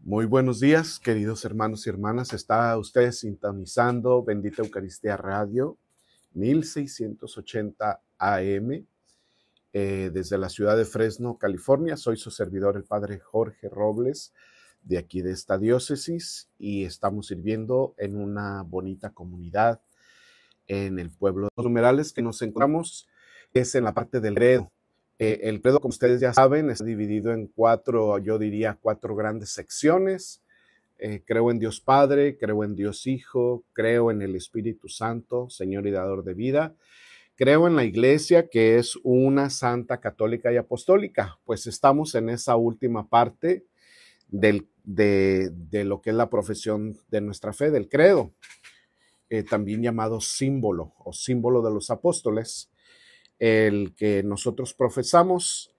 Muy buenos días, queridos hermanos y hermanas. Está usted sintonizando Bendita Eucaristía Radio 1680 AM desde la ciudad de Fresno, California. Soy su servidor, el Padre Jorge Robles, de aquí de esta diócesis, y estamos sirviendo en una bonita comunidad en el pueblo de Los Numerales que nos encontramos, es en la parte del credo. El credo, como ustedes ya saben, está dividido en cuatro, yo diría, cuatro grandes secciones. Creo en Dios Padre, creo en Dios Hijo, creo en el Espíritu Santo, Señor y Dador de vida. Creo en la Iglesia, que es una santa, católica y apostólica. Pues estamos en esa última parte de lo que es la profesión de nuestra fe, del credo, también llamado símbolo o símbolo de los apóstoles, el que nosotros profesamos.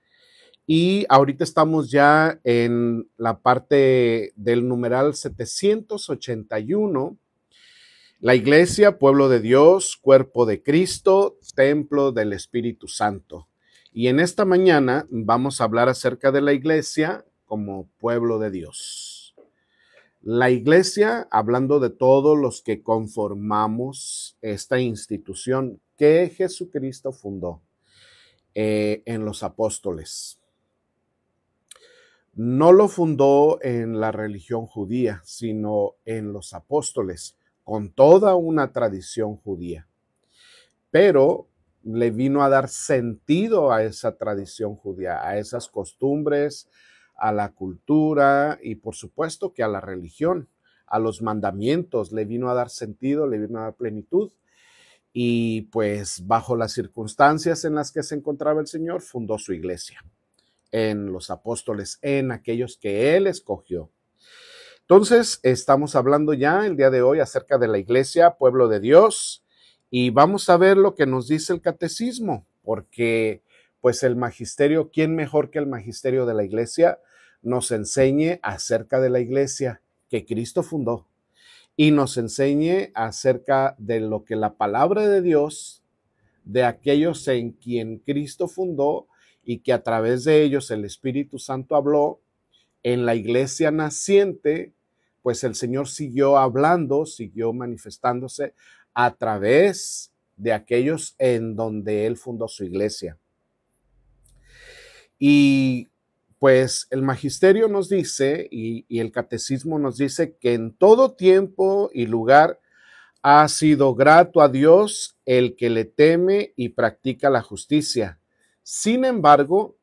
Y ahorita estamos ya en la parte del numeral 781, la Iglesia, pueblo de Dios, cuerpo de Cristo, templo del Espíritu Santo. Y en esta mañana vamos a hablar acerca de la Iglesia como pueblo de Dios. La Iglesia, hablando de todos los que conformamos esta institución que Jesucristo fundó en los apóstoles. No lo fundó en la religión judía, sino en los apóstoles, con toda una tradición judía. Pero le vino a dar sentido a esa tradición judía, a esas costumbres, a la cultura y por supuesto que a la religión, a los mandamientos, le vino a dar sentido, le vino a dar plenitud. Y pues bajo las circunstancias en las que se encontraba el Señor, fundó su iglesia en los apóstoles, en aquellos que Él escogió. Entonces, estamos hablando ya el día de hoy acerca de la Iglesia, pueblo de Dios, y vamos a ver lo que nos dice el catecismo, porque pues el magisterio, ¿quién mejor que el magisterio de la Iglesia nos enseñe acerca de la Iglesia que Cristo fundó y nos enseñe acerca de lo que la palabra de Dios, de aquellos en quien Cristo fundó y que a través de ellos el Espíritu Santo habló en la iglesia naciente? Pues el Señor siguió hablando, siguió manifestándose a través de aquellos en donde Él fundó su iglesia. Y pues el magisterio nos dice y el catecismo nos dice que en todo tiempo y lugar ha sido grato a Dios el que le teme y practica la justicia. Sin embargo,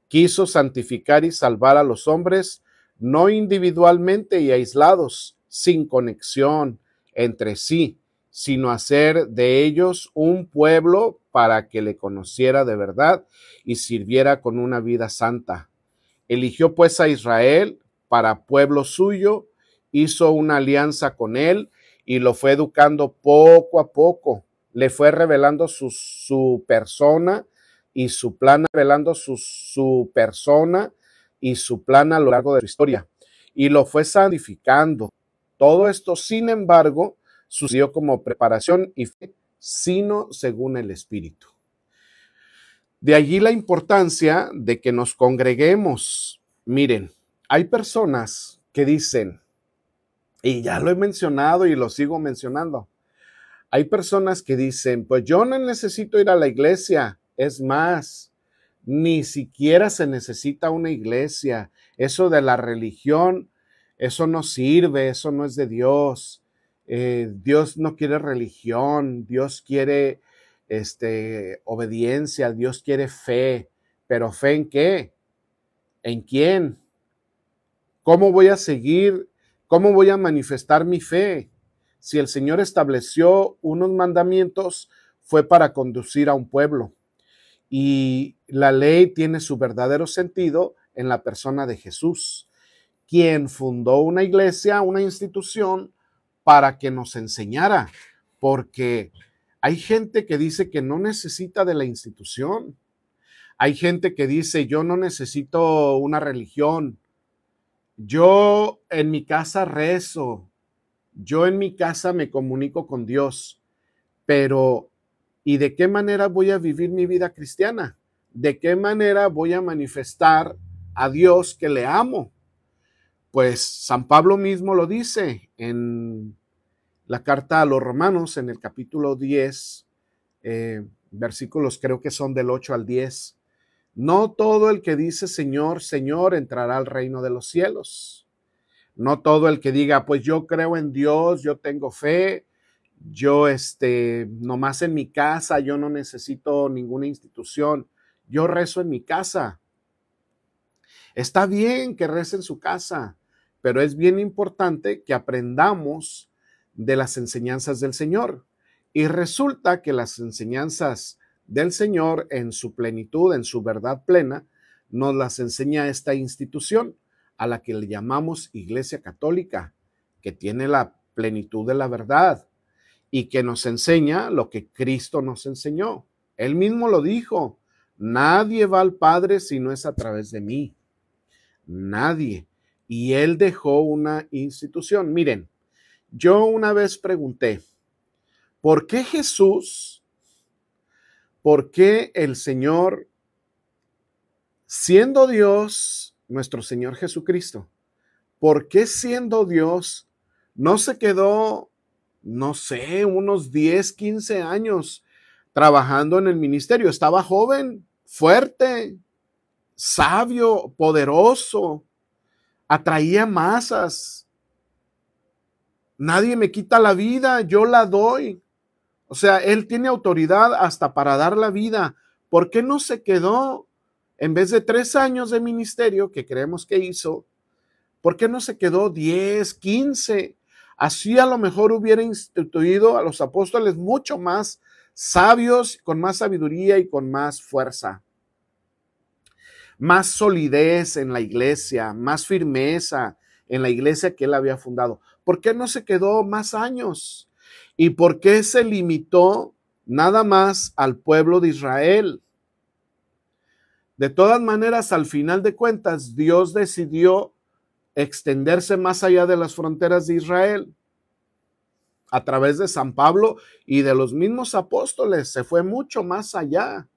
quiso santificar y salvar a los hombres, no individualmente y aislados, sin conexión entre sí, sino hacer de ellos un pueblo para que le conociera de verdad y sirviera con una vida santa. Eligió pues a Israel para pueblo suyo, hizo una alianza con él y lo fue educando poco a poco. Le fue revelando su persona y su plan, revelando su persona y su plan a lo largo de su historia. Y lo fue santificando. Todo esto, sin embargo, sucedió como preparación y fe, sino según el Espíritu. De allí la importancia de que nos congreguemos. Miren, hay personas que dicen, y ya lo he mencionado y lo sigo mencionando, hay personas que dicen, pues yo no necesito ir a la iglesia. Es más, ni siquiera se necesita una iglesia. Eso de la religión, eso no sirve, eso no es de Dios. Dios no quiere religión, Dios quiere obediencia, Dios quiere fe. ¿Pero fe en qué? ¿En quién? ¿Cómo voy a seguir? ¿Cómo voy a manifestar mi fe? Si el Señor estableció unos mandamientos, fue para conducir a un pueblo. Y la ley tiene su verdadero sentido en la persona de Jesús, quien fundó una iglesia, una institución, para que nos enseñara. Porque hay gente que dice que no necesita de la institución. Hay gente que dice, yo no necesito una religión. Yo en mi casa rezo. Yo en mi casa me comunico con Dios, pero ¿y de qué manera voy a vivir mi vida cristiana? ¿De qué manera voy a manifestar a Dios que le amo? Pues San Pablo mismo lo dice en la carta a los Romanos, en el capítulo 10, versículos creo que son del 8 al 10. No todo el que dice Señor, Señor entrará al reino de los cielos. No todo el que diga, pues yo creo en Dios, yo tengo fe, yo nomás en mi casa, yo no necesito ninguna institución, yo rezo en mi casa. Está bien que rece en su casa, pero es bien importante que aprendamos de las enseñanzas del Señor. Y resulta que las enseñanzas del Señor en su plenitud, en su verdad plena, nos las enseña esta institución a la que le llamamos Iglesia Católica, que tiene la plenitud de la verdad y que nos enseña lo que Cristo nos enseñó. Él mismo lo dijo, nadie va al Padre si no es a través de mí. Nadie. Y él dejó una institución. Miren, yo una vez pregunté, ¿por qué Jesús, por qué el Señor, siendo Dios, nuestro Señor Jesucristo, por qué siendo Dios no se quedó, no sé, unos 10, 15 años trabajando en el ministerio? Estaba joven, fuerte, sabio, poderoso, atraía masas. Nadie me quita la vida, yo la doy. O sea, él tiene autoridad hasta para dar la vida. ¿Por qué no se quedó, en vez de 3 años de ministerio que creemos que hizo, por qué no se quedó 10, 15? Así a lo mejor hubiera instituido a los apóstoles mucho más sabios, con más sabiduría y con más fuerza. Más solidez en la iglesia, más firmeza en la iglesia que él había fundado. ¿Por qué no se quedó más años? ¿Y por qué se limitó nada más al pueblo de Israel? De todas maneras, al final de cuentas, Dios decidió extenderse más allá de las fronteras de Israel. A través de San Pablo y de los mismos apóstoles, se fue mucho más allá.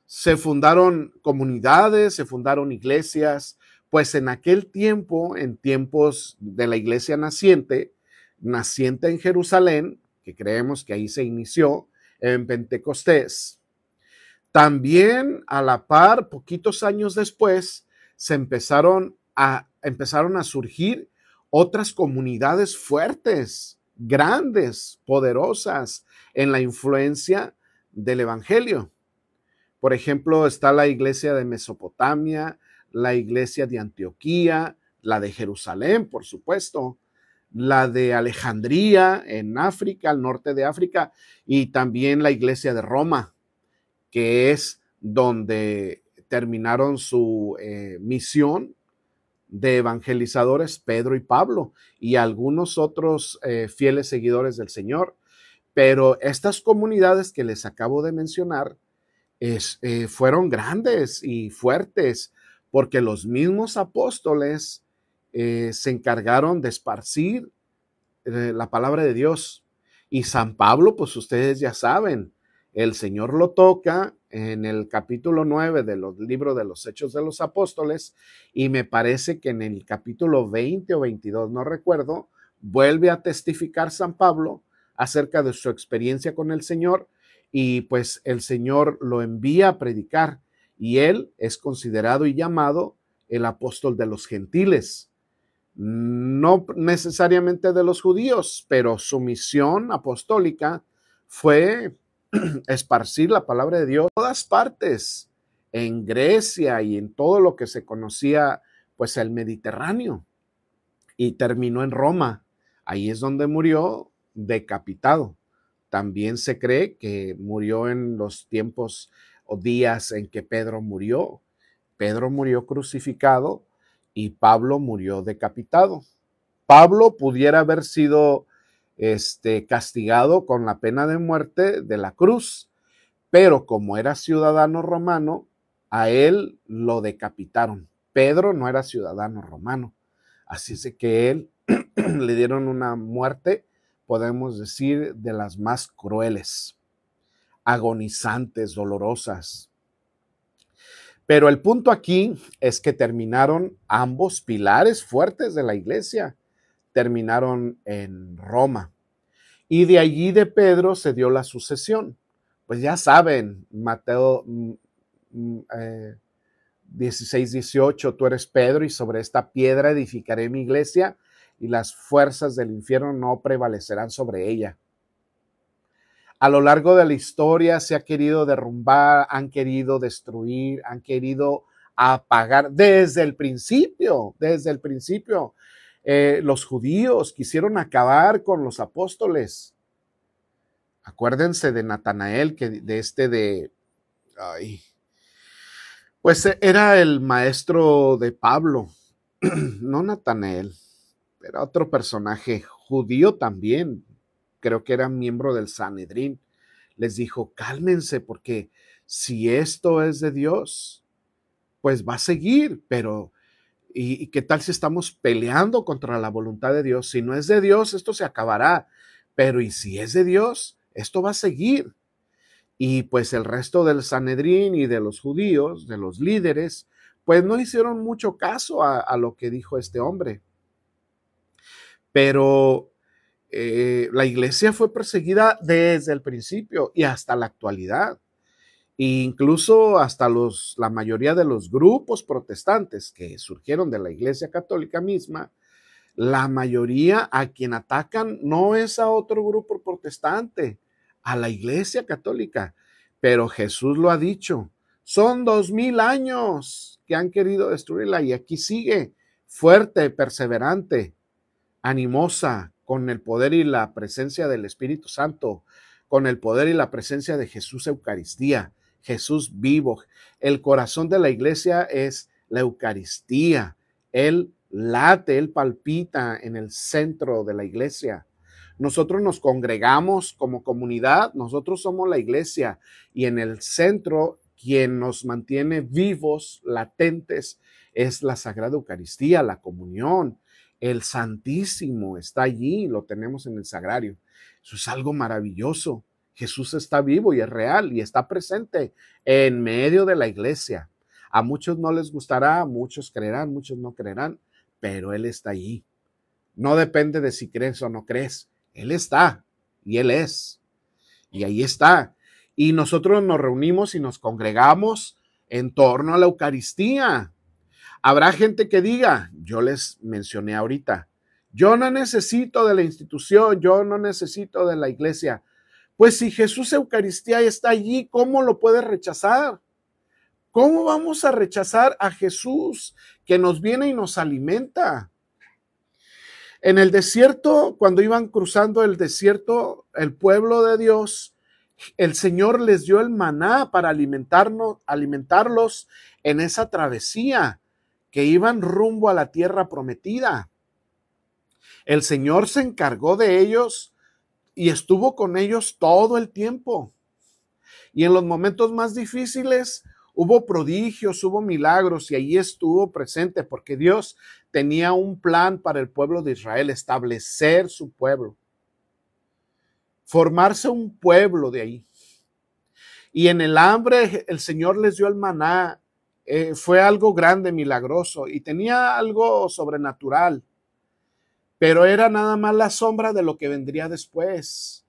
Se fundaron comunidades, se fundaron iglesias, pues en aquel tiempo, en tiempos de la iglesia naciente en Jerusalén, que creemos que ahí se inició en Pentecostés, también a la par, poquitos años después, se empezaron a surgir otras comunidades fuertes, grandes, poderosas en la influencia del evangelio. Por ejemplo, está la iglesia de Mesopotamia, la iglesia de Antioquía, la de Jerusalén, por supuesto, la de Alejandría en África, al norte de África, y también la iglesia de Roma, que es donde terminaron su misión de evangelizadores Pedro y Pablo y algunos otros fieles seguidores del Señor. Pero estas comunidades que les acabo de mencionar fueron grandes y fuertes, porque los mismos apóstoles se encargaron de esparcir la palabra de Dios. Y San Pablo, pues ustedes ya saben, el Señor lo toca en el capítulo 9 del libro de los Hechos de los Apóstoles, y me parece que en el capítulo 20 o 22, no recuerdo, vuelve a testificar San Pablo acerca de su experiencia con el Señor, y pues el Señor lo envía a predicar, y él es considerado y llamado el apóstol de los gentiles. No necesariamente de los judíos, pero su misión apostólica fue esparcir la palabra de Dios en todas partes, en Grecia y en todo lo que se conocía, pues el Mediterráneo, y terminó en Roma. Ahí es donde murió decapitado. También se cree que murió en los tiempos o días en que Pedro murió. Pedro murió crucificado y Pablo murió decapitado. Pablo pudiera haber sido castigado con la pena de muerte de la cruz, pero como era ciudadano romano, a él lo decapitaron. Pedro no era ciudadano romano, así es que él le dieron una muerte, podemos decir, de las más crueles, agonizantes, dolorosas. Pero el punto aquí es que terminaron ambos pilares fuertes de la iglesia, terminaron en Roma. Y de allí de Pedro se dio la sucesión. Pues ya saben, Mateo 16, 18, tú eres Pedro y sobre esta piedra edificaré mi iglesia y las fuerzas del infierno no prevalecerán sobre ella. A lo largo de la historia se ha querido derrumbar, han querido destruir, han querido apagar desde el principio, los judíos quisieron acabar con los apóstoles. Acuérdense de Natanael, pues era el maestro de Pablo, no Natanael, era otro personaje judío también, creo que era miembro del Sanedrín. Les dijo, cálmense, porque si esto es de Dios, pues va a seguir, pero ¿y qué tal si estamos peleando contra la voluntad de Dios? Si no es de Dios, esto se acabará, pero ¿y si es de Dios? Esto va a seguir. Y pues el resto del Sanedrín y de los judíos, de los líderes, pues no hicieron mucho caso a lo que dijo este hombre. Pero la iglesia fue perseguida desde el principio y hasta la actualidad. E incluso hasta la mayoría de los grupos protestantes que surgieron de la iglesia católica misma, la mayoría a quien atacan no es a otro grupo protestante, a la iglesia católica. Pero Jesús lo ha dicho, son 2000 años que han querido destruirla y aquí sigue, fuerte, perseverante, animosa, con el poder y la presencia del Espíritu Santo, con el poder y la presencia de Jesús Eucaristía, Jesús vivo. El corazón de la iglesia es la Eucaristía. Él late, Él palpita en el centro de la iglesia. Nosotros nos congregamos como comunidad, nosotros somos la iglesia y en el centro quien nos mantiene vivos, latentes, es la Sagrada Eucaristía, la comunión. El Santísimo está allí, lo tenemos en el sagrario. Eso es algo maravilloso. Jesús está vivo y es real y está presente en medio de la iglesia. A muchos no les gustará, muchos creerán, muchos no creerán, pero Él está allí. No depende de si crees o no crees. Él está y Él es. Y ahí está. Y nosotros nos reunimos y nos congregamos en torno a la Eucaristía. Habrá gente que diga, yo les mencioné ahorita, yo no necesito de la institución, yo no necesito de la iglesia. Pues si Jesús Eucaristía está allí, ¿cómo lo puedes rechazar? ¿Cómo vamos a rechazar a Jesús que nos viene y nos alimenta? En el desierto, cuando iban cruzando el desierto, el pueblo de Dios, el Señor les dio el maná para alimentarlos en esa travesía que iban rumbo a la tierra prometida. El Señor se encargó de ellos y estuvo con ellos todo el tiempo. Y en los momentos más difíciles hubo prodigios, hubo milagros y allí estuvo presente porque Dios tenía un plan para el pueblo de Israel, establecer su pueblo, formarse un pueblo de ahí. Y en el hambre el Señor les dio el maná. Fue algo grande, milagroso y tenía algo sobrenatural, pero era nada más la sombra de lo que vendría después.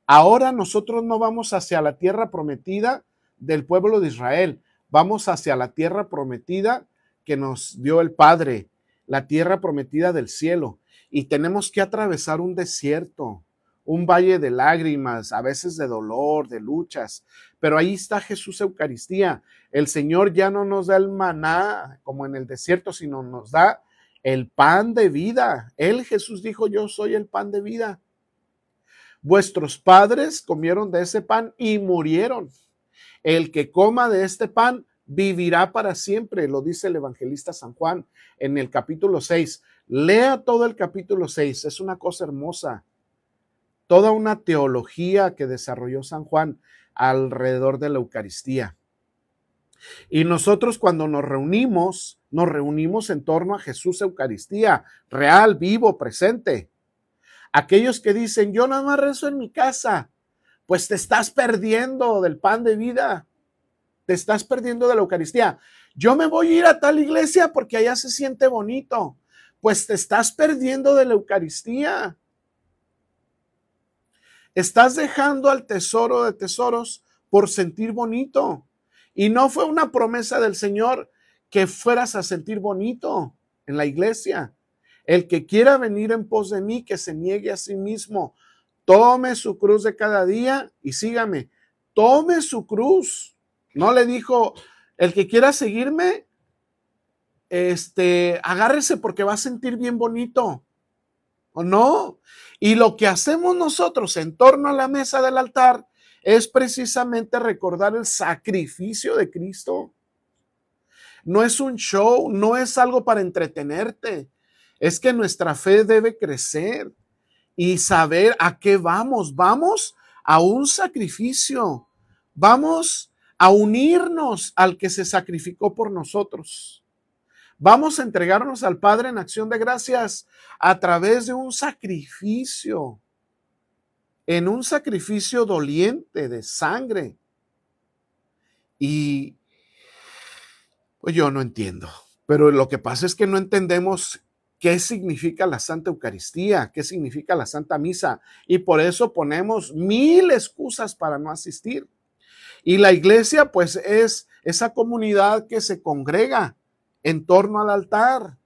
Ahora nosotros no vamos hacia la tierra prometida del pueblo de Israel, vamos hacia la tierra prometida que nos dio el Padre, la tierra prometida del cielo, y tenemos que atravesar un desierto, un valle de lágrimas, a veces de dolor, de luchas, pero ahí está Jesús Eucaristía. El Señor ya no nos da el maná como en el desierto, sino nos da el pan de vida. Él, Jesús, dijo, yo soy el pan de vida. Vuestros padres comieron de ese pan y murieron. El que coma de este pan vivirá para siempre, lo dice el evangelista San Juan en el capítulo 6. Lea todo el capítulo 6, es una cosa hermosa. Toda una teología que desarrolló San Juan alrededor de la Eucaristía. Y nosotros cuando nos reunimos en torno a Jesús Eucaristía, real, vivo, presente. Aquellos que dicen, yo nada más rezo en mi casa, pues te estás perdiendo del pan de vida. te estás perdiendo de la Eucaristía. Yo me voy a ir a tal iglesia porque allá se siente bonito. Pues te estás perdiendo de la Eucaristía. Estás dejando al tesoro de tesoros por sentir bonito. Y no fue una promesa del Señor que fueras a sentir bonito en la iglesia. El que quiera venir en pos de mí, que se niegue a sí mismo, tome su cruz de cada día y sígame. Tome su cruz. No le dijo, el que quiera seguirme, agárrese porque va a sentir bien bonito. ¿O no? Y lo que hacemos nosotros en torno a la mesa del altar es precisamente recordar el sacrificio de Cristo. No es un show, no es algo para entretenerte. Es que nuestra fe debe crecer y saber a qué vamos. Vamos a un sacrificio. Vamos a unirnos al que se sacrificó por nosotros. Vamos a entregarnos al Padre en acción de gracias a través de un sacrificio, en un sacrificio doliente de sangre. Y pues yo no entiendo, pero lo que pasa es que no entendemos qué significa la Santa Eucaristía, qué significa la Santa Misa, y por eso ponemos 1000 excusas para no asistir. Y la iglesia pues es esa comunidad que se congrega en torno al altar.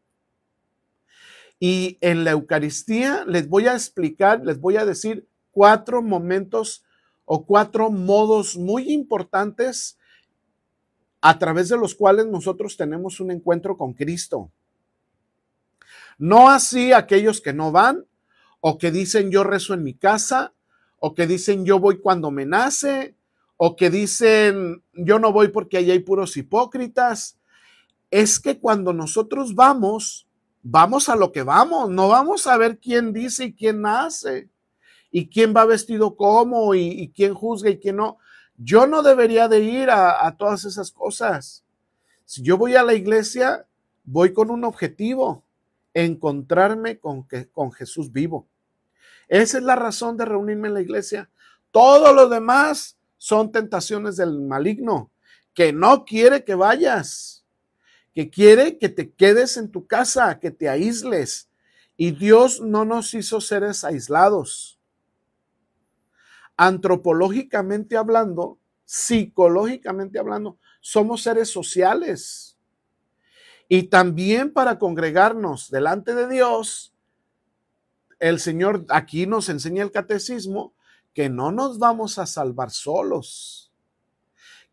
Y en la Eucaristía les voy a explicar, les voy a decir 4 momentos o 4 modos muy importantes a través de los cuales nosotros tenemos un encuentro con Cristo. No así aquellos que no van, o que dicen yo rezo en mi casa, o que dicen yo voy cuando me nace, o que dicen yo no voy porque ahí hay puros hipócritas. Es que cuando nosotros vamos a lo que vamos, no vamos a ver quién dice y quién hace, y quién va vestido cómo, y quién juzga y quién no. Yo no debería de ir a todas esas cosas. Si yo voy a la iglesia, voy con un objetivo, encontrarme con Jesús vivo. Esa es la razón de reunirme en la iglesia. Todo lo demás son tentaciones del maligno, que no quiere que vayas, que quiere que te quedes en tu casa, que te aísles. Y Dios no nos hizo seres aislados. Antropológicamente hablando, psicológicamente hablando, somos seres sociales. Y también para congregarnos delante de Dios, el Señor aquí nos enseña el catecismo que no nos vamos a salvar solos,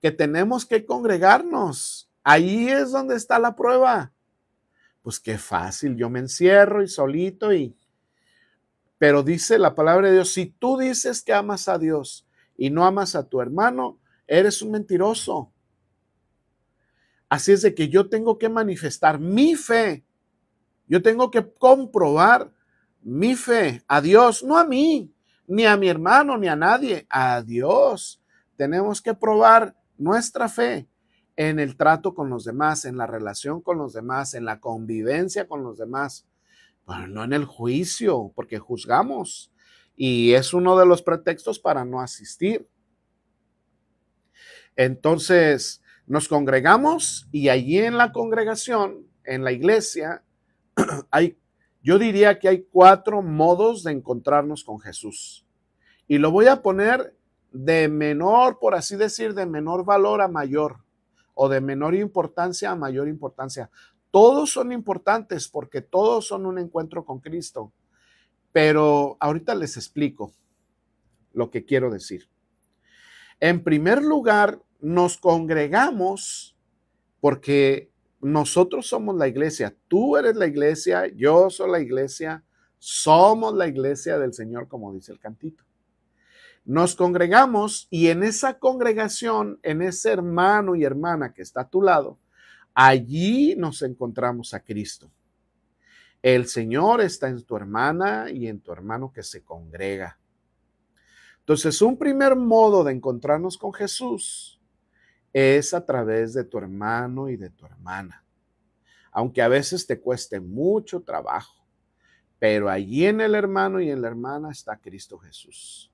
que tenemos que congregarnos. Ahí es donde está la prueba. Pues qué fácil, yo me encierro y solito pero dice la palabra de Dios, si tú dices que amas a Dios y no amas a tu hermano, eres un mentiroso. Así es de que yo tengo que manifestar mi fe. Yo tengo que comprobar mi fe a Dios, no a mí, ni a mi hermano, ni a nadie, a Dios. Tenemos que probar nuestra fe en el trato con los demás, en la relación con los demás, en la convivencia con los demás. Bueno, no en el juicio, porque juzgamos. Y es uno de los pretextos para no asistir. Entonces, nos congregamos y allí en la congregación, en la iglesia, yo diría que hay 4 modos de encontrarnos con Jesús. Y lo voy a poner de menor, por así decir, de menor valor a mayor, o de menor importancia a mayor importancia. Todos son importantes porque todos son un encuentro con Cristo. Pero ahorita les explico lo que quiero decir. En primer lugar, nos congregamos porque nosotros somos la iglesia. Tú eres la iglesia, yo soy la iglesia, somos la iglesia del Señor, como dice el cantito. Nos congregamos y en esa congregación, en ese hermano y hermana que está a tu lado, allí nos encontramos a Cristo. El Señor está en tu hermana y en tu hermano que se congrega. Entonces, un primer modo de encontrarnos con Jesús es a través de tu hermano y de tu hermana. Aunque a veces te cueste mucho trabajo, pero allí en el hermano y en la hermana está Cristo Jesús.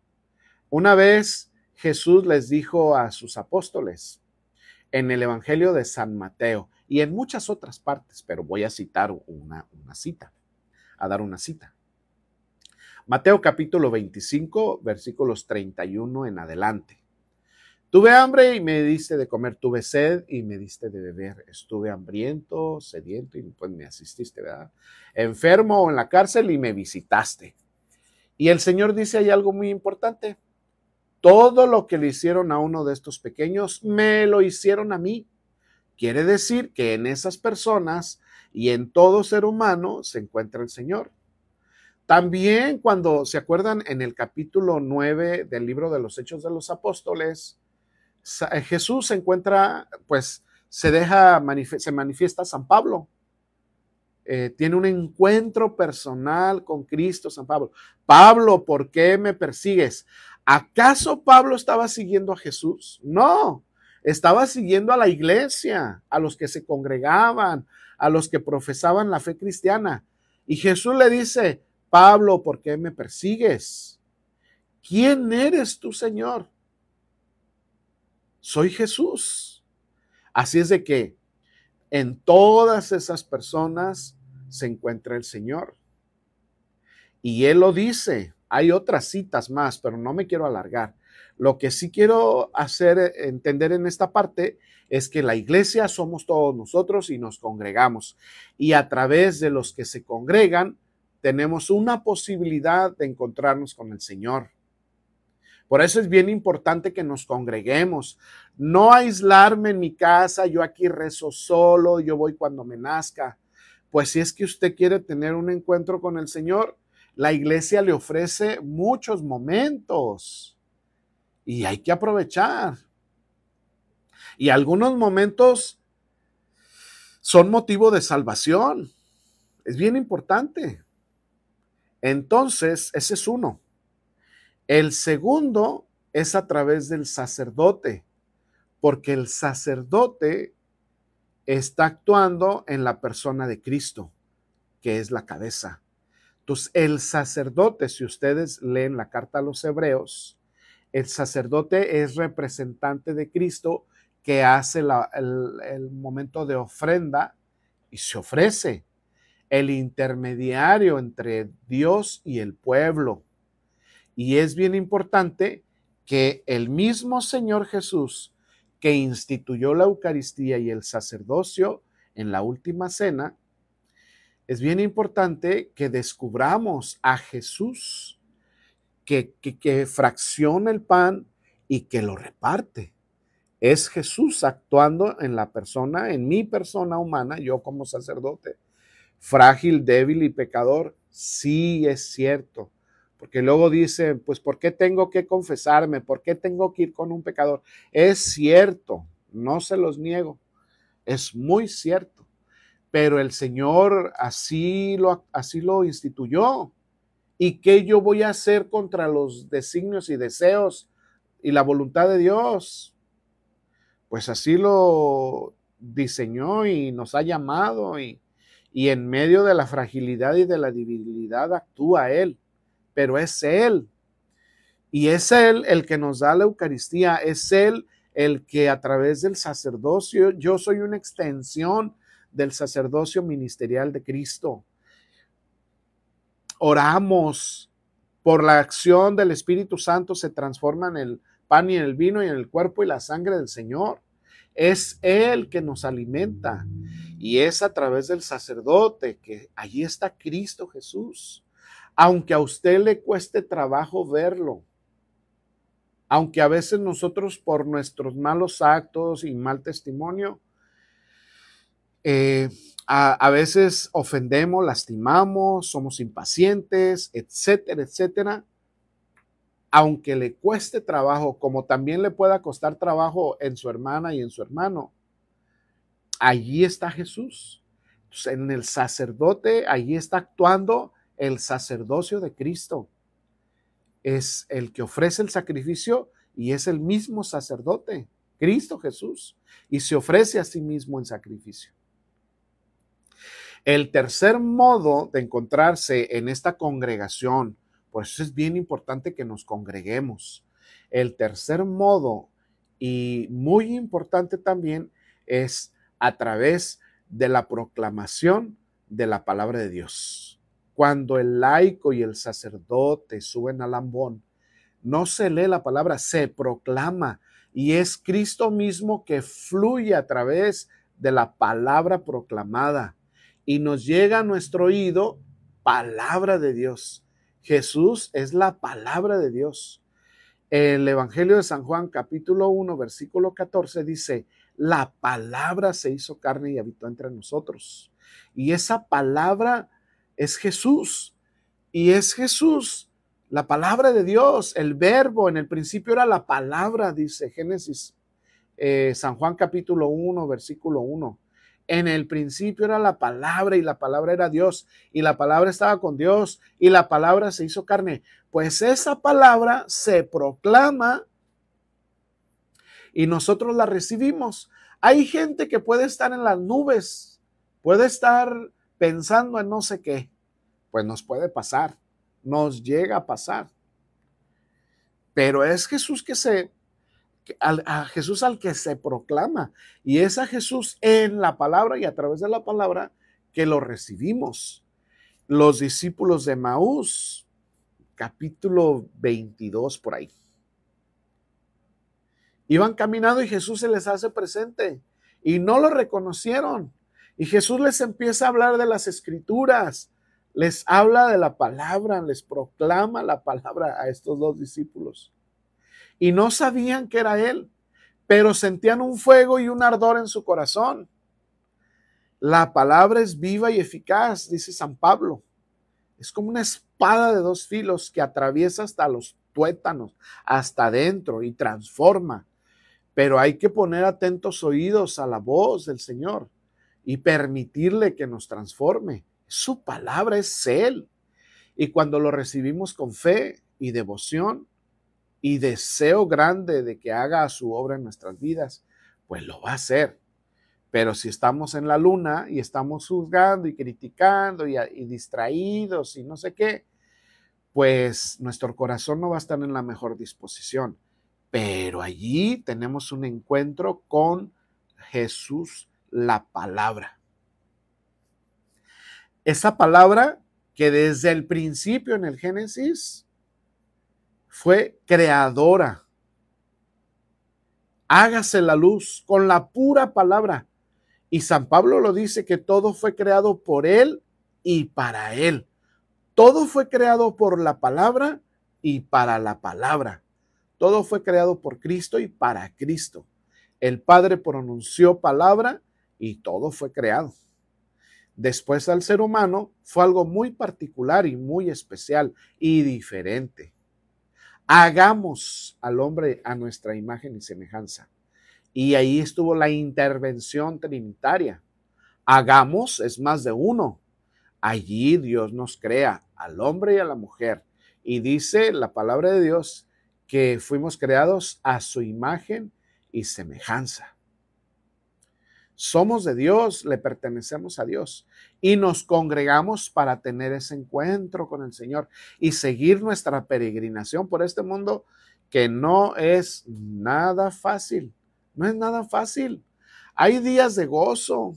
Una vez Jesús les dijo a sus apóstoles, en el Evangelio de San Mateo y en muchas otras partes, pero voy a citar una cita, a dar una cita. Mateo capítulo 25, versículos 31 en adelante. Tuve hambre y me diste de comer, tuve sed y me diste de beber, estuve hambriento, sediento y pues me asististe, ¿verdad? Enfermo o en la cárcel y me visitaste. Y el Señor dice ahí algo muy importante. Todo lo que le hicieron a uno de estos pequeños, me lo hicieron a mí. Quiere decir que en esas personas y en todo ser humano se encuentra el Señor. También cuando se acuerdan en el capítulo 9 del libro de los Hechos de los Apóstoles, Jesús se encuentra, pues se manifiesta a San Pablo. Tiene un encuentro personal con Cristo, San Pablo. Pablo, ¿por qué me persigues? ¿Acaso Pablo estaba siguiendo a Jesús? No, estaba siguiendo a la iglesia, a los que se congregaban, a los que profesaban la fe cristiana. Y Jesús le dice, Pablo, ¿por qué me persigues? ¿Quién eres tú, Señor? Soy Jesús. Así es de que en todas esas personas se encuentra el Señor. Y Él lo dice. Hay otras citas más, pero no me quiero alargar. Lo que sí quiero hacer entender en esta parte es que la iglesia somos todos nosotros y nos congregamos. Y a través de los que se congregan, tenemos una posibilidad de encontrarnos con el Señor. Por eso es bien importante que nos congreguemos, no aislarme en mi casa, yo aquí rezo solo, yo voy cuando me nazca. Pues si es que usted quiere tener un encuentro con el Señor, la iglesia le ofrece muchos momentos y hay que aprovechar. Y algunos momentos son motivo de salvación. Es bien importante. Entonces, ese es uno. El segundo es a través del sacerdote, porque el sacerdote está actuando en la persona de Cristo, que es la cabeza. Entonces, el sacerdote, si ustedes leen la carta a los Hebreos, el sacerdote es representante de Cristo que hace el momento de ofrenda y se ofrece, el intermediario entre Dios y el pueblo. Y es bien importante que el mismo Señor Jesús que instituyó la Eucaristía y el sacerdocio en la última cena, es bien importante que descubramos a Jesús que fracciona el pan y que lo reparte. Es Jesús actuando en la persona, en mi persona humana, yo como sacerdote, frágil, débil y pecador. Sí, es cierto. Porque luego dicen, pues, ¿por qué tengo que confesarme? ¿Por qué tengo que ir con un pecador? Es cierto, no se los niego, es muy cierto, pero el Señor así lo instituyó. ¿Y qué yo voy a hacer contra los designios y deseos y la voluntad de Dios? Pues así lo diseñó y nos ha llamado y en medio de la fragilidad y de la debilidad actúa Él, pero es Él. Y es Él el que nos da la Eucaristía, es Él el que a través del sacerdocio, yo soy una extensión del sacerdocio ministerial de Cristo. Oramos por la acción del Espíritu Santo, se transforma en el pan y en el vino y en el cuerpo y la sangre del Señor. Es Él que nos alimenta y es a través del sacerdote que allí está Cristo Jesús. Aunque a usted le cueste trabajo verlo, aunque a veces nosotros por nuestros malos actos y mal testimonio, a veces ofendemos, lastimamos, somos impacientes, etcétera, etcétera. Aunque le cueste trabajo, como también le pueda costar trabajo en su hermana y en su hermano, allí está Jesús. Entonces, en el sacerdote, allí está actuando el sacerdocio de Cristo. Es el que ofrece el sacrificio y es el mismo sacerdote, Cristo Jesús, y se ofrece a sí mismo en sacrificio. El tercer modo de encontrarse en esta congregación, por eso es bien importante que nos congreguemos. El tercer modo Y muy importante también es a través de la proclamación de la palabra de Dios. Cuando el laico y el sacerdote suben al ambón, no se lee la palabra, se proclama, y es Cristo mismo que fluye a través de la palabra proclamada y nos llega a nuestro oído palabra de Dios. Jesús es la palabra de Dios. El Evangelio de San Juan, capítulo 1, versículo 14, dice: la palabra se hizo carne y habitó entre nosotros. Y esa palabra es Jesús. Y es Jesús, la palabra de Dios, el verbo. En el principio era la palabra, dice Génesis, San Juan capítulo 1, versículo 1. En el principio era la palabra y la palabra era Dios y la palabra estaba con Dios y la palabra se hizo carne. Pues esa palabra se proclama y nosotros la recibimos. Hay gente que puede estar en las nubes, puede estar pensando en no sé qué. Pues nos puede pasar, nos llega a pasar. Pero es Jesús a Jesús al que se proclama, y es a Jesús en la palabra y a través de la palabra que lo recibimos. Los discípulos de Maús, capítulo 22 por ahí, iban caminando y Jesús se les hace presente y no lo reconocieron, y Jesús les empieza a hablar de las escrituras, les habla de la palabra, les proclama la palabra a estos dos discípulos. Y no sabían que era Él, pero sentían un fuego y un ardor en su corazón. La palabra es viva y eficaz, dice San Pablo. Es como una espada de dos filos que atraviesa hasta los tuétanos, hasta adentro, y transforma. Pero hay que poner atentos oídos a la voz del Señor y permitirle que nos transforme. Su palabra es Él. Y cuando lo recibimos con fe y devoción y deseo grande de que haga su obra en nuestras vidas, pues lo va a hacer. Pero si estamos en la luna y estamos juzgando y criticando y distraídos y no sé qué, pues nuestro corazón no va a estar en la mejor disposición. Pero allí tenemos un encuentro con Jesús, la palabra. Esa palabra que desde el principio en el Génesis fue creadora. Hágase la luz con la pura palabra. Y San Pablo lo dice, que todo fue creado por Él y para Él. Todo fue creado por la palabra y para la palabra. Todo fue creado por Cristo y para Cristo. El Padre pronunció palabra y todo fue creado. Después al ser humano fue algo muy particular y muy especial y diferente. Hagamos al hombre a nuestra imagen y semejanza. Y ahí estuvo la intervención trinitaria. Hagamos es más de uno. Allí Dios nos crea al hombre y a la mujer. Y dice la palabra de Dios que fuimos creados a su imagen y semejanza. Somos de Dios, le pertenecemos a Dios y nos congregamos para tener ese encuentro con el Señor y seguir nuestra peregrinación por este mundo, que no es nada fácil. No es nada fácil. Hay días de gozo.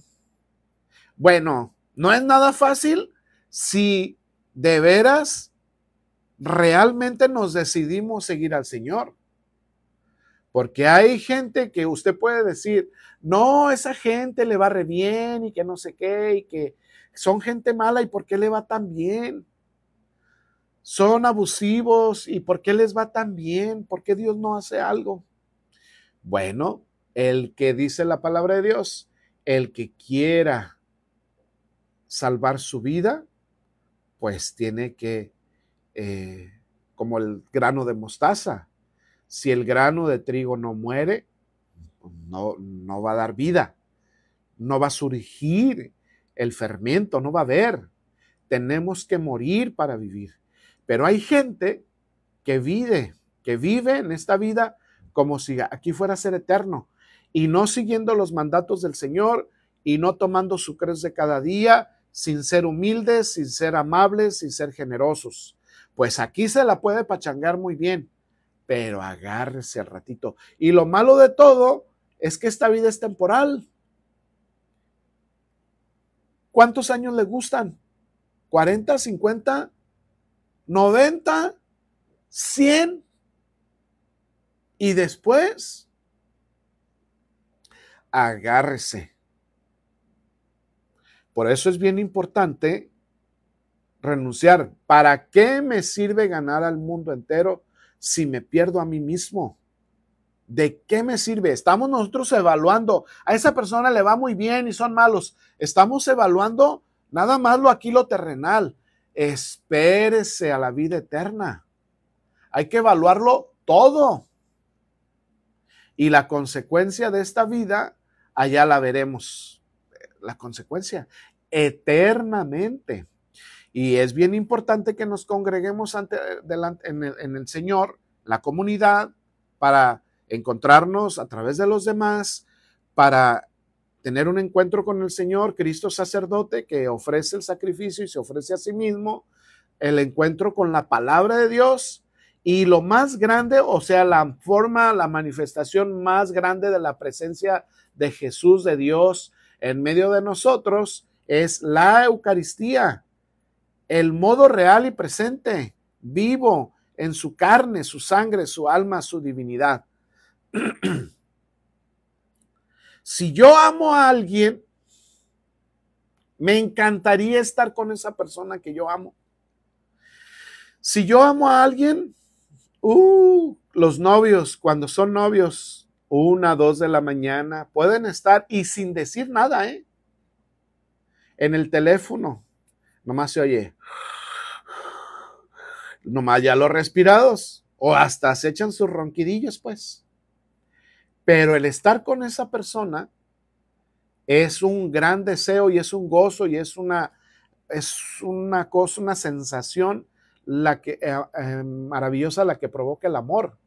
Bueno, no es nada fácil si de veras realmente nos decidimos seguir al Señor. Porque hay gente que usted puede decir, no, esa gente le va re bien y que no sé qué, y que son gente mala, ¿y por qué le va tan bien? Son abusivos, ¿y por qué les va tan bien? ¿Por qué Dios no hace algo? Bueno, el que dice la palabra de Dios, el que quiera salvar su vida, pues tiene que, como el grano de mostaza, si el grano de trigo no muere, no va a dar vida, no va a surgir el fermento, no va a haber. Tenemos que morir para vivir. Pero hay gente que vive en esta vida como si aquí fuera a ser eterno y no siguiendo los mandatos del Señor y no tomando su cruz de cada día, sin ser humildes, sin ser amables, sin ser generosos. Pues aquí se la puede pachangar muy bien, pero agárrese al ratito. Y lo malo de todo es que esta vida es temporal. ¿Cuántos años le gustan? ¿40, 50, 90, 100? Y después, agárrese. Por eso es bien importante renunciar. ¿Para qué me sirve ganar al mundo entero si me pierdo a mí mismo? ¿De qué me sirve? Estamos nosotros evaluando. A esa persona le va muy bien y son malos. Estamos evaluando nada más lo terrenal. Espérese a la vida eterna. Hay que evaluarlo todo. Y la consecuencia de esta vida, allá la veremos. La consecuencia, eternamente. Y es bien importante que nos congreguemos en el Señor, la comunidad, para encontrarnos a través de los demás, para tener un encuentro con el Señor, Cristo sacerdote, que ofrece el sacrificio y se ofrece a sí mismo, el encuentro con la palabra de Dios, y lo más grande, o sea, la forma, la manifestación más grande de la presencia de Jesús, de Dios, en medio de nosotros, es la Eucaristía, el modo real y presente, vivo en su carne, su sangre, su alma, su divinidad. Si yo amo a alguien, me encantaría estar con esa persona que yo amo. Si yo amo a alguien, los novios, cuando son novios, 1, 2 de la mañana, pueden estar y sin decir nada, en el teléfono, nomás se oye, nomás ya los respirados, o hasta se echan sus ronquidillos, pues. Pero el estar con esa persona es un gran deseo y es un gozo y es una cosa, una sensación maravillosa, la que provoca el amor.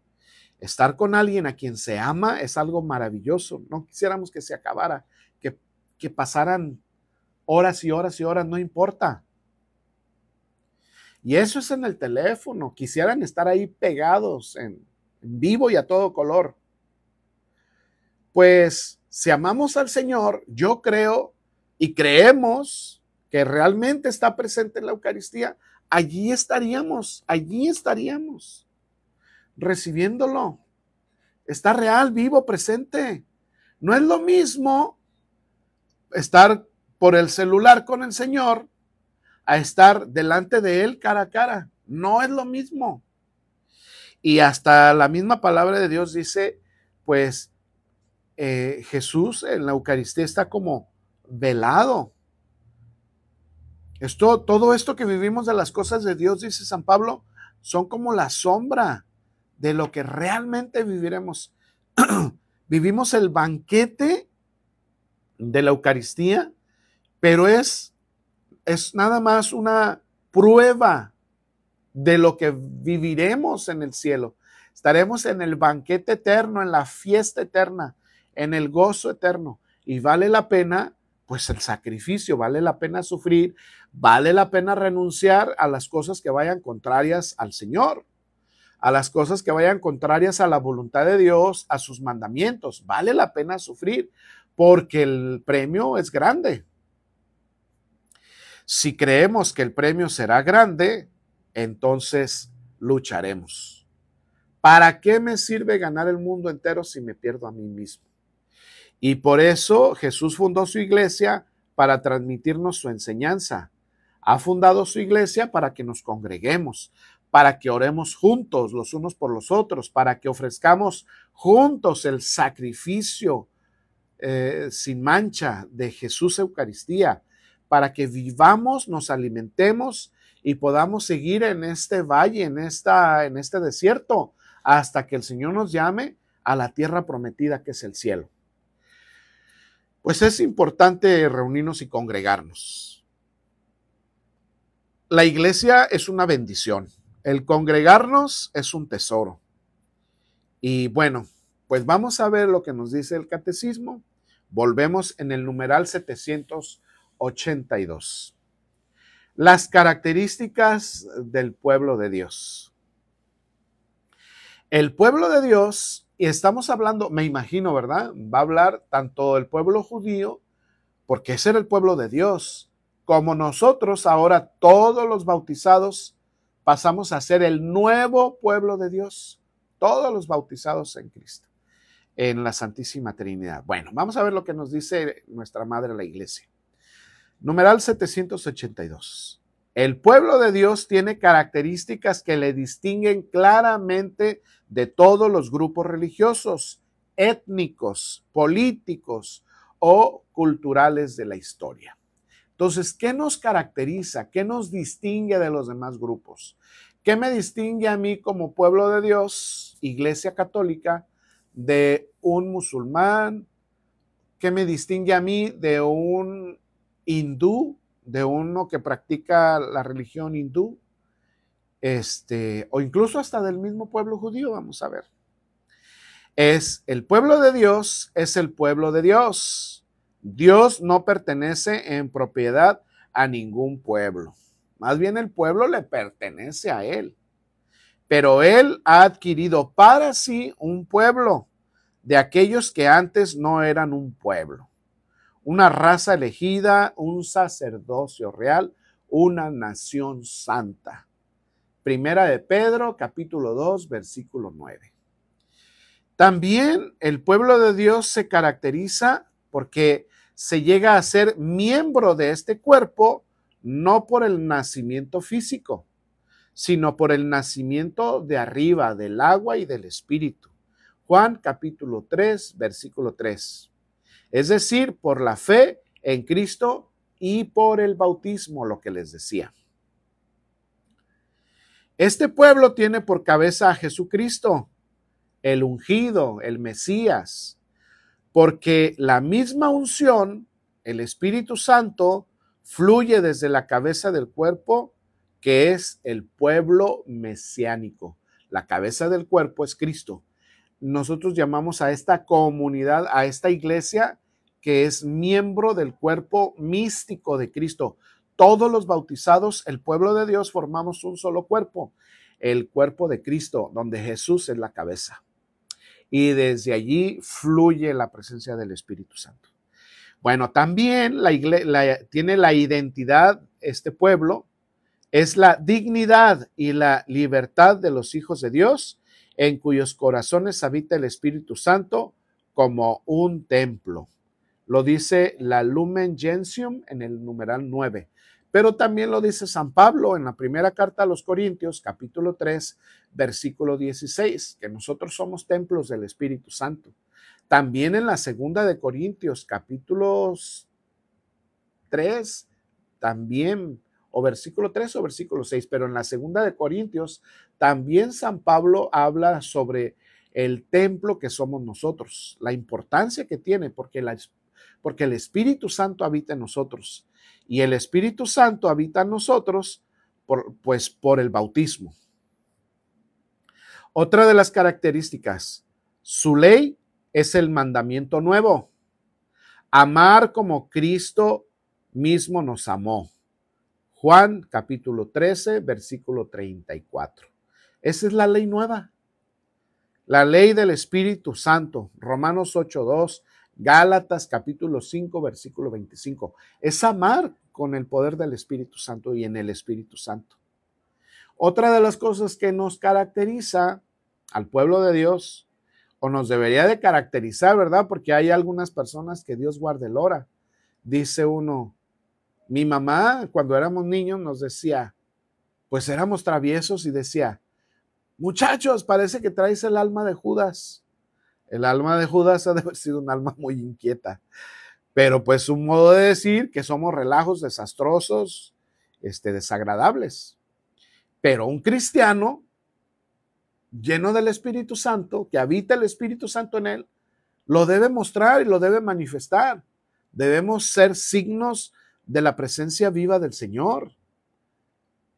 Estar con alguien a quien se ama es algo maravilloso. No quisiéramos que se acabara, que pasaran horas y horas y horas, no importa. Y eso es en el teléfono. Quisieran estar ahí pegados en vivo y a todo color. Pues si amamos al Señor, yo creo y creemos que realmente está presente en la Eucaristía, allí estaríamos recibiéndolo. Está real, vivo, presente. No es lo mismo estar por el celular con el Señor a estar delante de Él cara a cara. No es lo mismo. Y hasta la misma palabra de Dios dice, pues, Jesús en la Eucaristía está como velado. Todo esto que vivimos de las cosas de Dios, dice San Pablo, son como la sombra de lo que realmente viviremos. Vivimos el banquete de la Eucaristía, pero es nada más una prueba de lo que viviremos en el cielo. Estaremos en el banquete eterno, en la fiesta eterna, en el gozo eterno. Y vale la pena, pues, el sacrificio, vale la pena sufrir, vale la pena renunciar a las cosas que vayan contrarias al Señor, a las cosas que vayan contrarias a la voluntad de Dios, a sus mandamientos. Vale la pena sufrir porque el premio es grande. Si creemos que el premio será grande, entonces lucharemos. ¿Para qué me sirve ganar el mundo entero si me pierdo a mí mismo? Y por eso Jesús fundó su iglesia para transmitirnos su enseñanza. Ha fundado su iglesia para que nos congreguemos, para que oremos juntos los unos por los otros, para que ofrezcamos juntos el sacrificio sin mancha de Jesús Eucaristía, para que vivamos, nos alimentemos y podamos seguir en este valle, en este desierto, hasta que el Señor nos llame a la tierra prometida que es el cielo. Pues es importante reunirnos y congregarnos. La iglesia es una bendición. El congregarnos es un tesoro. Y bueno, pues vamos a ver lo que nos dice el catecismo. Volvemos en el numeral 782. Las características del pueblo de Dios. El pueblo de Dios, y estamos hablando, me imagino, ¿verdad? Va a hablar tanto el pueblo judío, porque ese era el pueblo de Dios, como nosotros ahora todos los bautizados pasamos a ser el nuevo pueblo de Dios, todos los bautizados en Cristo, en la Santísima Trinidad. Bueno, vamos a ver lo que nos dice nuestra Madre la Iglesia. Numeral 782. El pueblo de Dios tiene características que le distinguen claramente de todos los grupos religiosos, étnicos, políticos o culturales de la historia. Entonces, ¿qué nos caracteriza? ¿Qué nos distingue de los demás grupos? ¿Qué me distingue a mí como pueblo de Dios, Iglesia Católica, de un musulmán? ¿Qué me distingue a mí de un hindú, de uno que practica la religión hindú? O incluso hasta del mismo pueblo judío, vamos a ver. El pueblo de Dios, es el pueblo de Dios. Dios no pertenece en propiedad a ningún pueblo. Más bien el pueblo le pertenece a él. Pero él ha adquirido para sí un pueblo de aquellos que antes no eran un pueblo. Una raza elegida, un sacerdocio real, una nación santa. Primera de Pedro, capítulo 2, versículo 9. También el pueblo de Dios se caracteriza porque se llega a ser miembro de este cuerpo no por el nacimiento físico, sino por el nacimiento de arriba, del agua y del espíritu. Juan capítulo 3, versículo 3. Es decir, por la fe en Cristo y por el bautismo, lo que les decía. Este pueblo tiene por cabeza a Jesucristo, el ungido, el Mesías, porque la misma unción, el Espíritu Santo, fluye desde la cabeza del cuerpo, que es el pueblo mesiánico. La cabeza del cuerpo es Cristo. Nosotros llamamos a esta comunidad, a esta iglesia, que es miembro del cuerpo místico de Cristo. Todos los bautizados, el pueblo de Dios, formamos un solo cuerpo, el cuerpo de Cristo, donde Jesús es la cabeza. Y desde allí fluye la presencia del Espíritu Santo. Bueno, también tiene la identidad, este pueblo, es la dignidad y la libertad de los hijos de Dios, en cuyos corazones habita el Espíritu Santo como un templo. Lo dice la Lumen Gentium en el numeral 9. Pero también lo dice San Pablo en la primera carta a los Corintios, capítulo 3, versículo 16, que nosotros somos templos del Espíritu Santo. También en la segunda de Corintios, capítulo 3, también, o versículo 3 o versículo 6, pero en la segunda de Corintios, también San Pablo habla sobre el templo que somos nosotros, la importancia que tiene, porque el Espíritu Santo habita en nosotros. Y el Espíritu Santo habita en nosotros por el bautismo. Otra de las características, su ley es el mandamiento nuevo. Amar como Cristo mismo nos amó. Juan capítulo 13, versículo 34. Esa es la ley nueva. La ley del Espíritu Santo, Romanos 8:2, Gálatas capítulo 5, versículo 25. Es amar con el poder del Espíritu Santo y en el Espíritu Santo. Otra de las cosas que nos caracteriza al pueblo de Dios, o nos debería de caracterizar, ¿verdad? Porque hay algunas personas que Dios guarde el hora. Dice uno, mi mamá cuando éramos niños nos decía, pues éramos traviesos y decía, muchachos, parece que traes el alma de Judas. El alma de Judas ha de haber sido un alma muy inquieta. Pero pues un modo de decir que somos relajos, desastrosos, desagradables. Pero un cristiano lleno del Espíritu Santo, que habita el Espíritu Santo en él, lo debe mostrar y lo debe manifestar. Debemos ser signos de la presencia viva del Señor.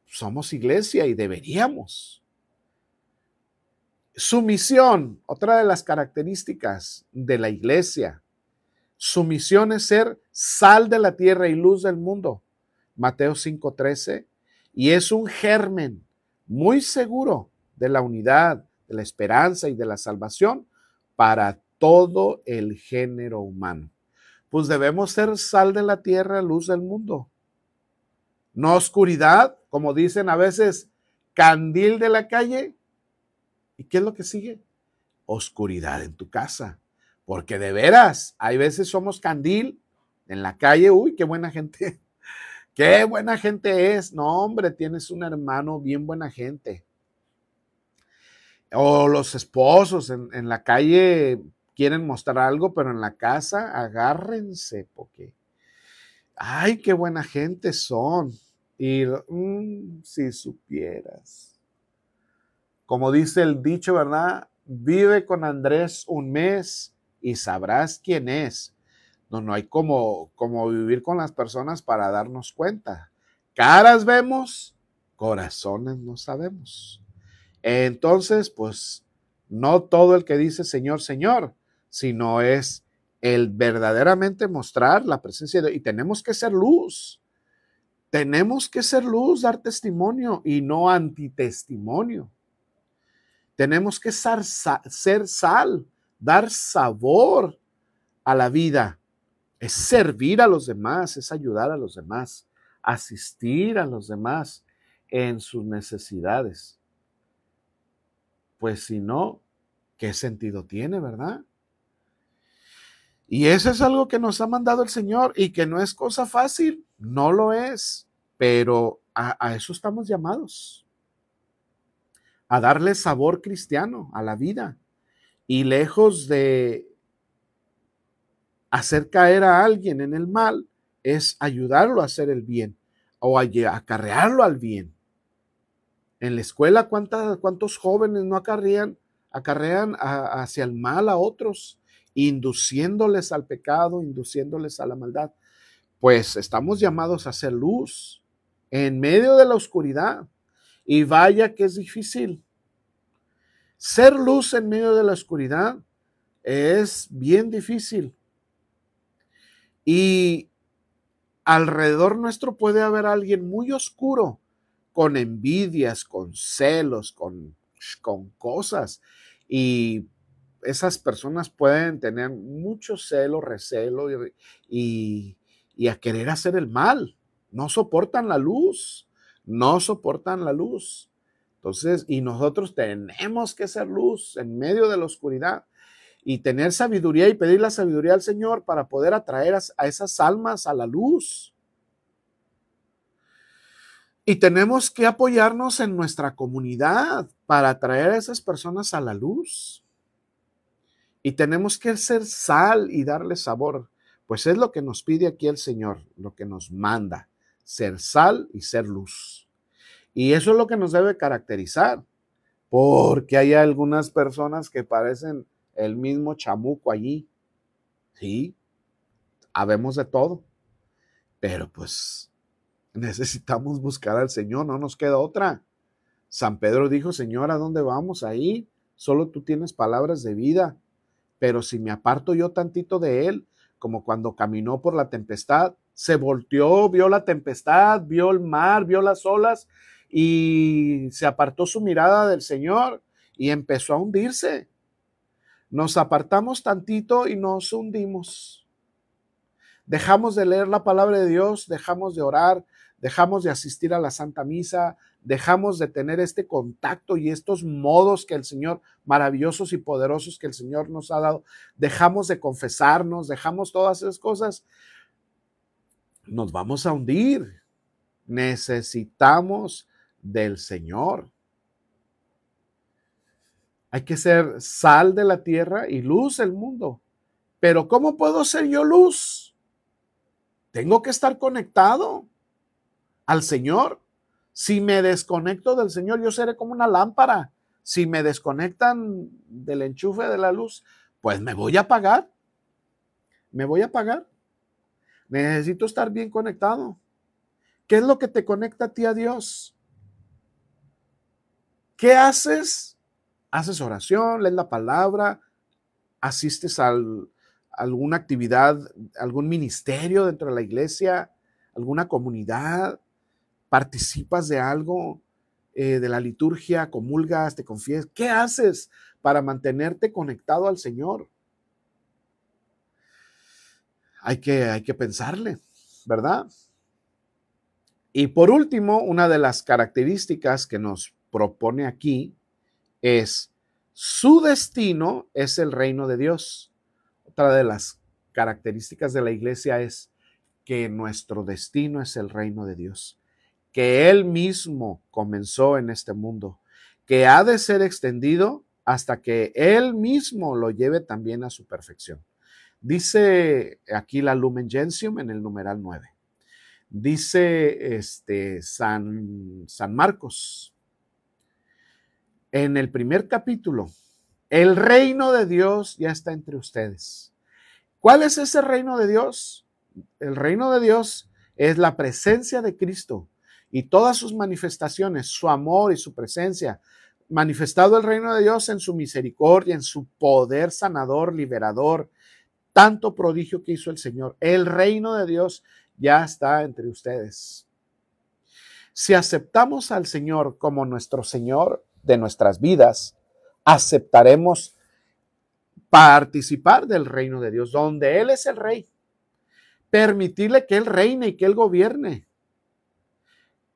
Somos iglesia y deberíamos. Su misión, otra de las características de la iglesia, su misión es ser sal de la tierra y luz del mundo. Mateo 5:13. Y es un germen muy seguro de la unidad, de la esperanza y de la salvación para todo el género humano. Pues debemos ser sal de la tierra, luz del mundo. No oscuridad, como dicen a veces, candil de la calle. ¿Y qué es lo que sigue? Oscuridad en tu casa. Porque de veras, hay veces somos candil en la calle. Uy, qué buena gente. Qué buena gente es. No, hombre, tienes un hermano bien buena gente. O los esposos en la calle quieren mostrar algo, pero en la casa agárrense porque, ay, qué buena gente son. Y si supieras. Como dice el dicho, ¿verdad? Vive con Andrés un mes y sabrás quién es. No hay como vivir con las personas para darnos cuenta. Caras vemos, corazones no sabemos. Entonces, pues, no todo el que dice Señor, Señor, sino es el verdaderamente mostrar la presencia de Dios. Y tenemos que ser luz. Tenemos que ser luz, dar testimonio y no antitestimonio. Tenemos que ser sal, dar sabor a la vida. Es servir a los demás, es ayudar a los demás, asistir a los demás en sus necesidades. Pues si no, ¿qué sentido tiene, verdad? Y eso es algo que nos ha mandado el Señor y que no es cosa fácil, no lo es, pero a eso estamos llamados, a darle sabor cristiano a la vida y lejos de hacer caer a alguien en el mal, es ayudarlo a hacer el bien o a acarrearlo al bien. En la escuela, ¿cuántos jóvenes no acarrean hacia el mal a otros, induciéndoles al pecado, induciéndoles a la maldad? Pues estamos llamados a hacer luz en medio de la oscuridad. Y vaya que es difícil. Ser luz en medio de la oscuridad es bien difícil. Y alrededor nuestro puede haber alguien muy oscuro, con envidias, con celos, con cosas. Y esas personas pueden tener mucho celo, recelo y a querer hacer el mal. No soportan la luz, no soportan la luz. Entonces, y nosotros tenemos que ser luz en medio de la oscuridad y tener sabiduría y pedir la sabiduría al Señor para poder atraer a esas almas a la luz. Y tenemos que apoyarnos en nuestra comunidad para atraer a esas personas a la luz. Y tenemos que ser sal y darle sabor. Pues es lo que nos pide aquí el Señor, lo que nos manda, ser sal y ser luz. Y eso es lo que nos debe caracterizar, porque hay algunas personas que parecen el mismo chamuco allí. Sí, habemos de todo, pero pues necesitamos buscar al Señor, no nos queda otra. San Pedro dijo, Señor, ¿a dónde vamos? Ahí solo tú tienes palabras de vida, pero si me aparto yo tantito de él, como cuando caminó por la tempestad, se volteó, vio la tempestad, vio el mar, vio las olas y se apartó su mirada del Señor y empezó a hundirse. Nos apartamos tantito y nos hundimos. Dejamos de leer la palabra de Dios, dejamos de orar, dejamos de asistir a la Santa Misa, dejamos de tener este contacto y estos modos que el Señor, maravillosos y poderosos que el Señor nos ha dado, dejamos de confesarnos, dejamos todas esas cosas, nos vamos a hundir. Necesitamos del Señor. Hay que ser sal de la tierra y luz del mundo. Pero ¿cómo puedo ser yo luz? Tengo que estar conectado al Señor. Si me desconecto del Señor, yo seré como una lámpara. Si me desconectan del enchufe de la luz, pues me voy a apagar. Me voy a apagar. Necesito estar bien conectado. ¿Qué es lo que te conecta a ti a Dios? ¿Qué haces? Haces oración, lees la palabra, asistes a alguna actividad, algún ministerio dentro de la iglesia, alguna comunidad, participas de algo. de la liturgia, comulgas, te confiesas. ¿Qué haces para mantenerte conectado al Señor? Hay que pensarle, ¿verdad? Y por último, una de las características que nos propone aquí es su destino es el reino de Dios. Otra de las características de la iglesia es que nuestro destino es el reino de Dios, que Él mismo comenzó en este mundo, que ha de ser extendido hasta que Él mismo lo lleve también a su perfección. Dice aquí la Lumen Gentium en el numeral 9. Dice San Marcos en el primer capítulo, el reino de Dios ya está entre ustedes. ¿Cuál es ese reino de Dios? El reino de Dios es la presencia de Cristo y todas sus manifestaciones, su amor y su presencia. Manifestado el reino de Dios en su misericordia, en su poder sanador, liberador, tanto prodigio que hizo el Señor. El reino de Dios ya está entre ustedes. Si aceptamos al Señor como nuestro Señor de nuestras vidas, aceptaremos participar del reino de Dios, donde Él es el Rey. Permitirle que Él reine y que Él gobierne.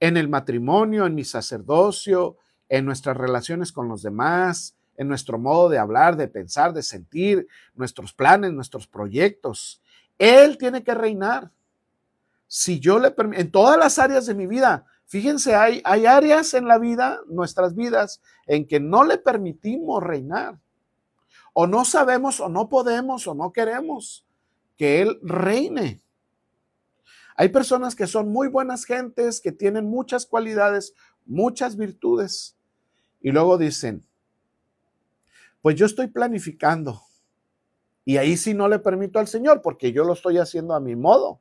En el matrimonio, en mi sacerdocio, en nuestras relaciones con los demás, en nuestro modo de hablar, de pensar, de sentir, nuestros planes, nuestros proyectos. Él tiene que reinar. Si yo le permito, en todas las áreas de mi vida, fíjense, hay áreas en la vida, nuestras vidas, en que no le permitimos reinar. O no sabemos, o no podemos, o no queremos que Él reine. Hay personas que son muy buenas gentes, que tienen muchas cualidades, muchas virtudes, y luego dicen, pues yo estoy planificando, y ahí sí no le permito al Señor, porque yo lo estoy haciendo a mi modo.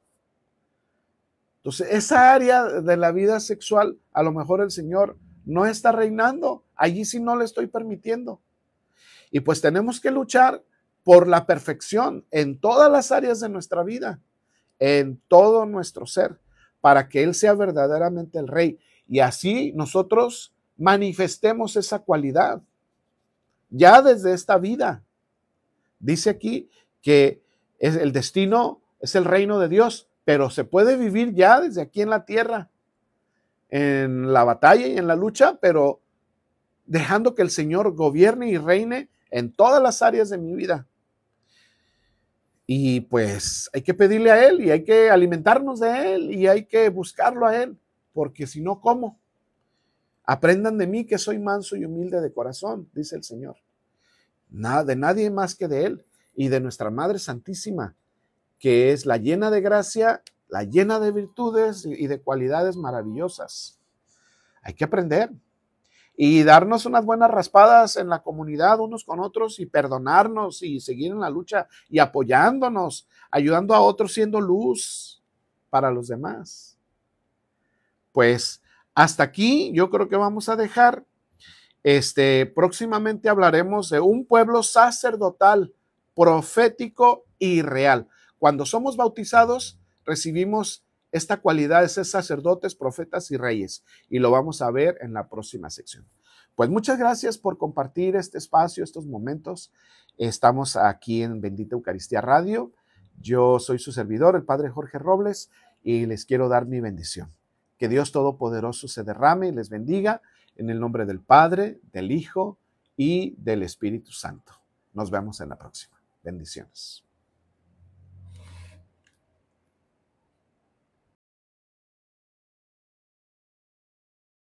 Entonces, esa área de la vida sexual, a lo mejor el Señor no está reinando, allí sí no le estoy permitiendo. Y pues tenemos que luchar por la perfección en todas las áreas de nuestra vida, en todo nuestro ser, para que Él sea verdaderamente el Rey. Y así nosotros manifestemos esa cualidad ya desde esta vida. Dice aquí que el destino es el reino de Dios, pero se puede vivir ya desde aquí en la tierra, en la batalla y en la lucha, pero dejando que el Señor gobierne y reine en todas las áreas de mi vida. Y pues hay que pedirle a Él y hay que alimentarnos de Él y hay que buscarlo a Él, porque si no, ¿cómo? Aprendan de mí que soy manso y humilde de corazón, dice el Señor. Nada, de nadie más que de Él y de nuestra Madre Santísima, que es la llena de gracia, la llena de virtudes y de cualidades maravillosas. Hay que aprender y darnos unas buenas raspadas en la comunidad unos con otros y perdonarnos y seguir en la lucha y apoyándonos, ayudando a otros siendo luz para los demás. Pues hasta aquí yo creo que vamos a dejar. Próximamente hablaremos de un pueblo sacerdotal, profético y real. Cuando somos bautizados, recibimos esta cualidad de ser sacerdotes, profetas y reyes. Y lo vamos a ver en la próxima sección. Pues muchas gracias por compartir este espacio, estos momentos. Estamos aquí en Bendita Eucaristía Radio. Yo soy su servidor, el Padre Jorge Robles, y les quiero dar mi bendición. Que Dios Todopoderoso se derrame y les bendiga. En el nombre del Padre, del Hijo y del Espíritu Santo. Nos vemos en la próxima. Bendiciones.